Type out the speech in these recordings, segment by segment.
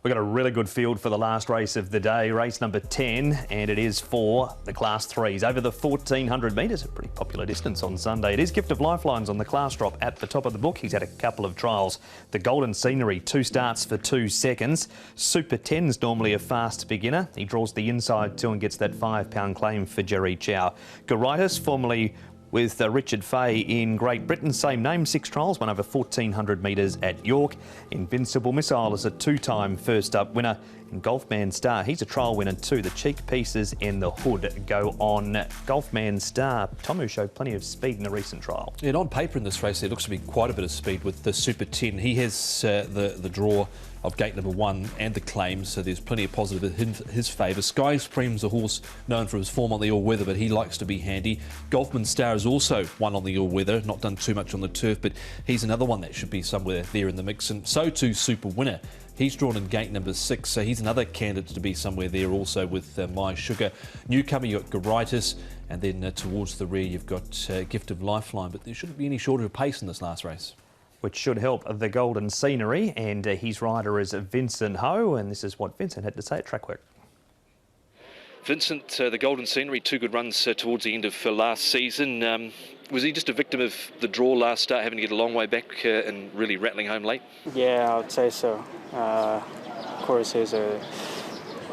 We've got a really good field for the last race of the day, race number 10, and it is for the Class 3s. Over the 1,400 metres, a pretty popular distance on Sunday. It is Gift of Lifelines on the class drop at the top of the book. He's had a couple of trials. The Golden Scenery, 2 starts for 2 seconds. Super 10's normally a fast beginner. He draws the inside 2 and gets that £5 claim for Jerry Chow. Goritis, formerly with Richard Fay in Great Britain, same name, 6 trials, won over 1,400 metres at York. Invincible Missile is a 2-time first up winner. And Golfman Star, he's a trial winner too. The cheek pieces in the hood go on Golfman Star. Tomu showed plenty of speed in a recent trial. Yeah, and on paper in this race there looks to be quite a bit of speed with the Super 10. He has the draw of gate number 1 and the claims, so there's plenty of positive in his favour. Sky Supreme's a horse known for his form on the all-weather, but he likes to be handy. Golfman Star is also one on the all-weather, not done too much on the turf, but he's another one that should be somewhere there in the mix, and so too Super Winner. He's drawn in gate number 6, so he's another candidate to be somewhere there also with My Sugar. Newcomer, you've got Goritis, and then towards the rear you've got Gift of Lifeline, but there shouldn't be any shortage of pace in this last race. Which should help the Golden Scenery, and his rider is Vincent Ho, and this is what Vincent had to say at track work. Vincent, the Golden Scenery, 2 good runs towards the end of last season. Was he just a victim of the draw last start, having to get a long way back and really rattling home late? Yeah, I would say so. Of course, he's a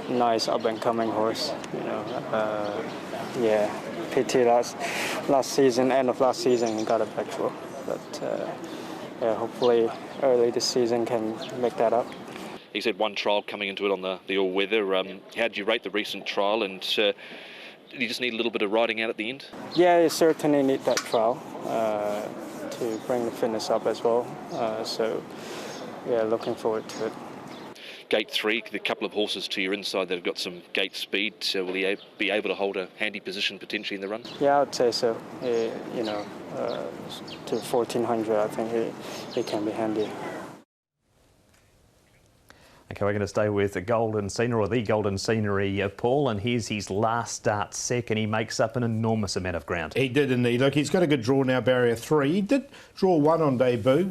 nice up-and-coming horse. You know, yeah, PT last season, end of last season, he got a back draw, but yeah, hopefully early this season can make that up. He's had 1 trial coming into it on the all-weather. How did you rate the recent trial, and did he just need a little bit of riding out at the end? Yeah, you certainly need that trial to bring the fitness up as well. So, yeah, looking forward to it. Gate 3, the couple of horses to your inside that have got some gate speed. Will he be able to hold a handy position potentially in the run? Yeah, I'd say so. You know, to 1,400, I think he can be handy. Okay, we're going to stay with the Golden Scenery, or the Golden Scenery, Paul, and here's his last start second. He makes up an enormous amount of ground. He did indeed. Look, he's got a good draw now, barrier 3. He did draw 1 on debut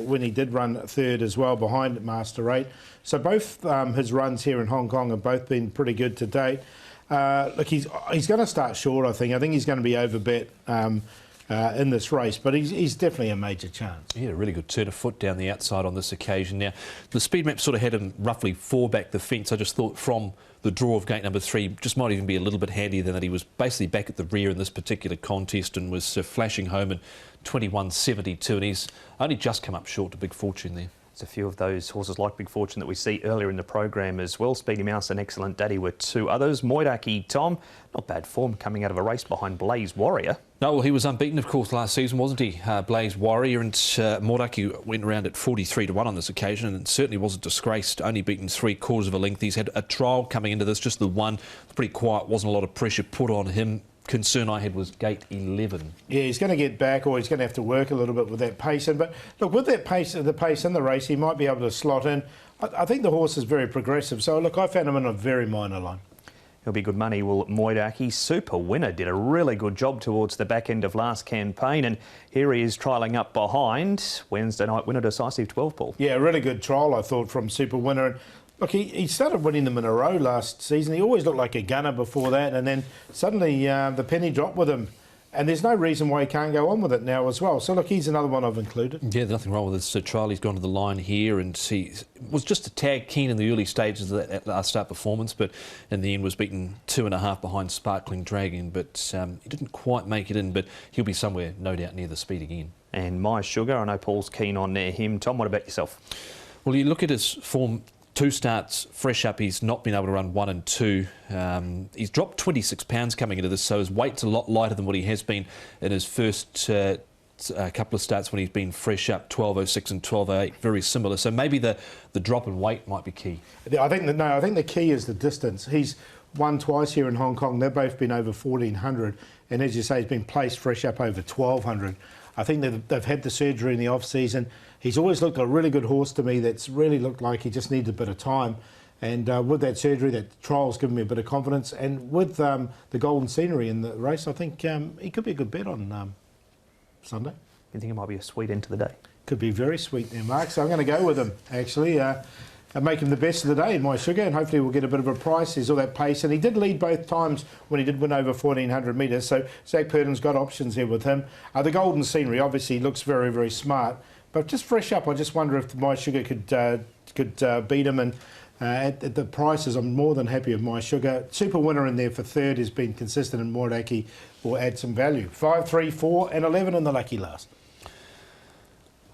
when he did run 3rd as well behind Master 8. So both his runs here in Hong Kong have both been pretty good to date. Look, he's going to start short, I think. I think he's going to be overbet in this race, but he's definitely a major chance. Yeah, a really good turn of foot down the outside on this occasion. Now, the speed map sort of had him roughly 4 back the fence. I just thought from the draw of gate number 3 just might even be a little bit handier than that. He was basically back at the rear in this particular contest and was flashing home in 21.72, and he's only just come up short to Big Fortune there. A few of those horses like Big Fortune that we see earlier in the program as well. Speedy Mouse and Excellent Daddy were 2 others. Moidaki Tom, not bad form coming out of a race behind Blaze Warrior. No, well, he was unbeaten, of course, last season, wasn't he? Blaze Warrior, and Moidaki went around at 43 to 1 on this occasion, and certainly wasn't disgraced, only beaten 3/4 of a length. He's had a trial coming into this, just the one, pretty quiet, wasn't a lot of pressure put on him. Concern I had was gate 11. Yeah, he's going to get back, or he's going to have to work a little bit with that pace. But look, with that pace, the pace in the race, he might be able to slot in. I think the horse is very progressive. So look, I found him in a very minor line. He'll be good money, will Moidaki. Super Winner did a really good job towards the back end of last campaign, and here he is trialling up behind Wednesday night winner decisive 12, Paul. Yeah, a really good trial, I thought, from Super Winner. And look, he started winning them in a row last season. He always looked like a gunner before that, and then suddenly the penny dropped with him. And there's no reason why he can't go on with it now as well. So, look, he's another one I've included. Yeah, there's nothing wrong with this trial. He's gone to the line here, and he was just a tad keen in the early stages of that last start performance, but in the end was beaten 2.5 behind Sparkling Dragon, but he didn't quite make it in, but he'll be somewhere, no doubt, near the speed again. And My Sugar, I know Paul's keen on him. Tom, what about yourself? Well, you look at his form. 2 starts fresh up, he's not been able to run 1 and 2. He's dropped 26 pounds coming into this, so his weight's a lot lighter than what he has been in his first couple of starts when he's been fresh up, 12.06 and 12.08, very similar. So maybe the drop in weight might be key. I think the key is the distance. He's won twice here in Hong Kong. They've both been over 1,400, and as you say, he's been placed fresh up over 1,200. I think they've had the surgery in the off-season. He's always looked a really good horse to me that's really looked like he just needs a bit of time. And with that surgery, that trial's given me a bit of confidence. And with the Golden Scenery in the race, I think he could be a good bet on Sunday. You think it might be a sweet end to the day? Could be very sweet there, Mark. So I'm going to go with him, actually. make him the best of the day in My Sugar, and hopefully we'll get a bit of a price. There's all that pace, and he did lead both times when he did win over 1,400 metres, so Zach Purden's got options here with him. The Golden Scenery obviously looks very, very smart, but just fresh up, I just wonder if My Sugar could beat him, and at the prices, I'm more than happy with My Sugar. Super winner in there for third has been consistent, and Moeraki will add some value. 5, 3, 4 and 11 in the lucky last.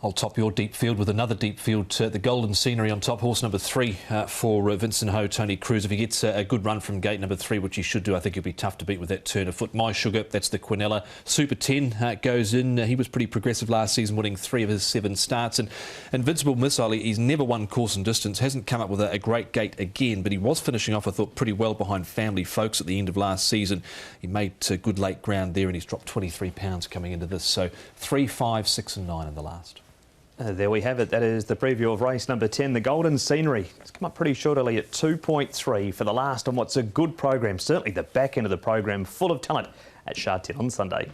I'll top your deep field with another deep field, the Golden Scenery on top, horse number 3 for Vincent Ho, Tony Cruz. If he gets a good run from gate number 3, which he should do, I think he'll be tough to beat with that turn of foot. My Sugar, that's the Quinella. Super 10 goes in. He was pretty progressive last season, winning 3 of his 7 starts. And Invincible Missile, he's never won course and distance, hasn't come up with a great gate again, but he was finishing off, I thought, pretty well behind Family Folks at the end of last season. He made good late ground there, and he's dropped 23 pounds coming into this. So 3, 5, 6 and 9 in the last. There we have it. That is the preview of race number 10, the Golden Scenery. It's come up pretty shortly at 2.3 for the last on what's a good program. Certainly the back end of the program full of talent at Sha Tin on Sunday.